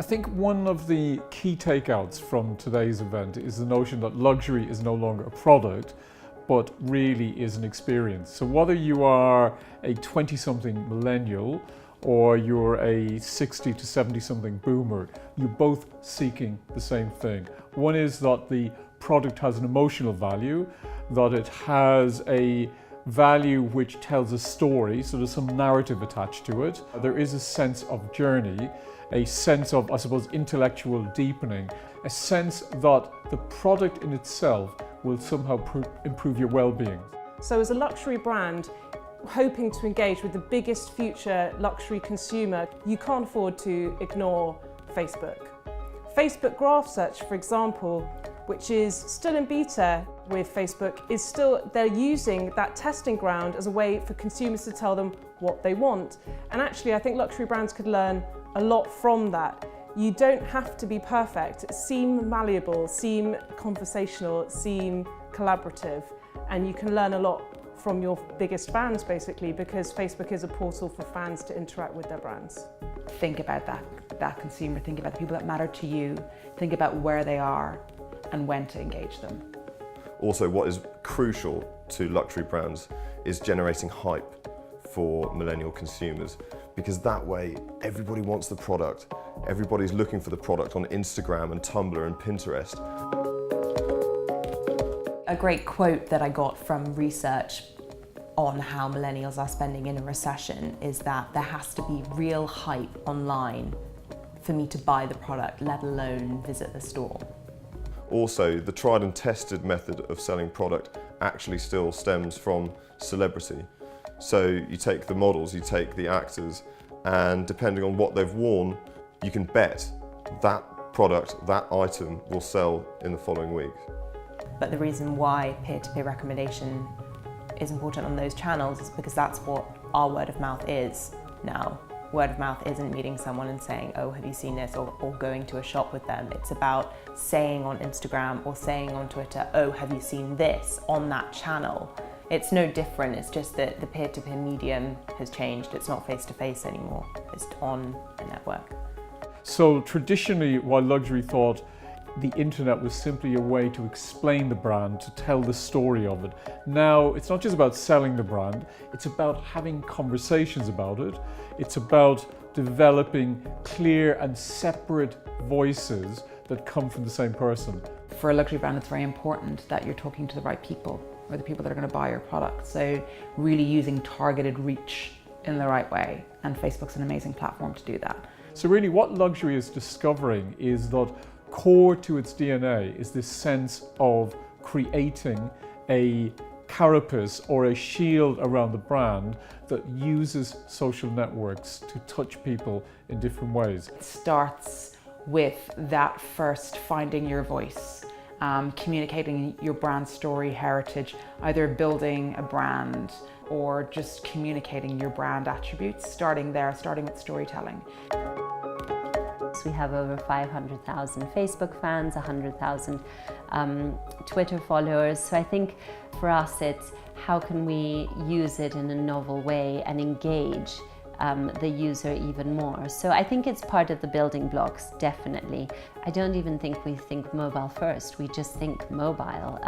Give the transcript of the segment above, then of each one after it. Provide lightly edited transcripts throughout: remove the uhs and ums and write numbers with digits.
think one of the key takeouts from today's event is the notion that luxury is no longer a product, but really is an experience. So whether you are a 20-something millennial or you're a 60 to 70-something boomer, you're both seeking the same thing. One is that the product has an emotional value, that it has a value which tells a story, so there's some narrative attached to it. There is a sense of journey, a sense of, I suppose, intellectual deepening, a sense that the product in itself will somehow improve your well-being. So as a luxury brand, hoping to engage with the biggest future luxury consumer, you can't afford to ignore Facebook. Facebook graph search, for example, which is still in beta with Facebook, is still, they're using that testing ground as a way for consumers to tell them what they want. And actually, I think luxury brands could learn a lot from that. You don't have to be perfect. Seem malleable, seem conversational, seem collaborative, and you can learn a lot from your biggest fans, basically, because Facebook is a portal for fans to interact with their brands. Think about that consumer, think about the people that matter to you, think about where they are and when to engage them. Also, what is crucial to luxury brands is generating hype for millennial consumers, because that way everybody wants the product. Everybody's looking for the product on Instagram and Tumblr and Pinterest. A great quote that I got from research on how millennials are spending in a recession is that there has to be real hype online for me to buy the product, let alone visit the store. Also, the tried and tested method of selling product actually still stems from celebrity. So you take the models, you take the actors, and depending on what they've worn, you can bet that product, that item will sell in the following week. But the reason why peer-to-peer recommendation is important on those channels is because that's what our word of mouth is now. Word of mouth isn't meeting someone and saying, oh, have you seen this, or going to a shop with them. It's about saying on Instagram or saying on Twitter, oh, have you seen this on that channel? It's no different, it's just that the peer-to-peer medium has changed. It's not face-to-face anymore, it's on a network. So traditionally, while luxury thought the internet was simply a way to explain the brand, to tell the story of it, now it's not just about selling the brand, it's about having conversations about it. It's about developing clear and separate voices that come from the same person. For a luxury brand, it's very important that you're talking to the right people, or the people that are going to buy your product. So really using targeted reach in the right way, and Facebook's an amazing platform to do that. So really what luxury is discovering is that core to its DNA is this sense of creating a carapace or a shield around the brand that uses social networks to touch people in different ways. It starts with that first finding your voice, communicating your brand story, heritage, either building a brand or just communicating your brand attributes, starting there, starting with storytelling. We have over 500,000 Facebook fans, 100,000 Twitter followers. So I think for us it's how can we use it in a novel way and engage the user even more. So I think it's part of the building blocks, definitely. I don't even think we think mobile first, we just think mobile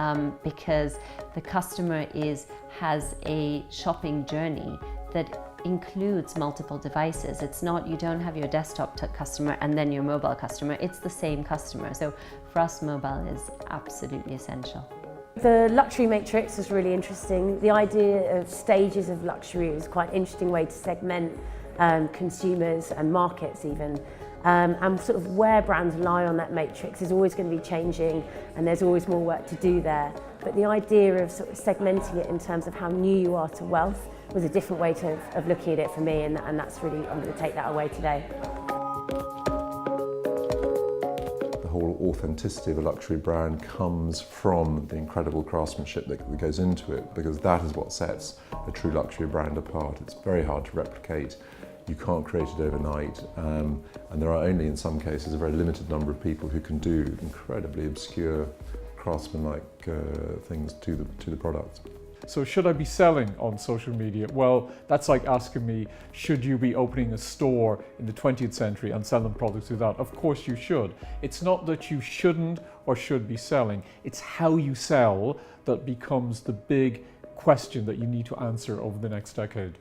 because the customer has a shopping journey that includes multiple devices. It's not, you don't have your desktop customer and then your mobile customer, it's the same customer. So for us, mobile is absolutely essential. The luxury matrix is really interesting. The idea of stages of luxury is quite an interesting way to segment consumers and markets even. And sort of where brands lie on that matrix is always going to be changing, and there's always more work to do there. But the idea of sort of segmenting it in terms of how new you are to wealth was a different way of looking at it for me, and that's really, I'm going to take that away today. The whole authenticity of a luxury brand comes from the incredible craftsmanship that goes into it, because that is what sets a true luxury brand apart. It's very hard to replicate. You can't create it overnight, and there are only, in some cases, a very limited number of people who can do incredibly obscure craftsman-like things to the product. So should I be selling on social media? Well, that's like asking me, should you be opening a store in the 20th century and selling products through that? Of course you should. It's not that you shouldn't or should be selling, it's how you sell that becomes the big question that you need to answer over the next decade.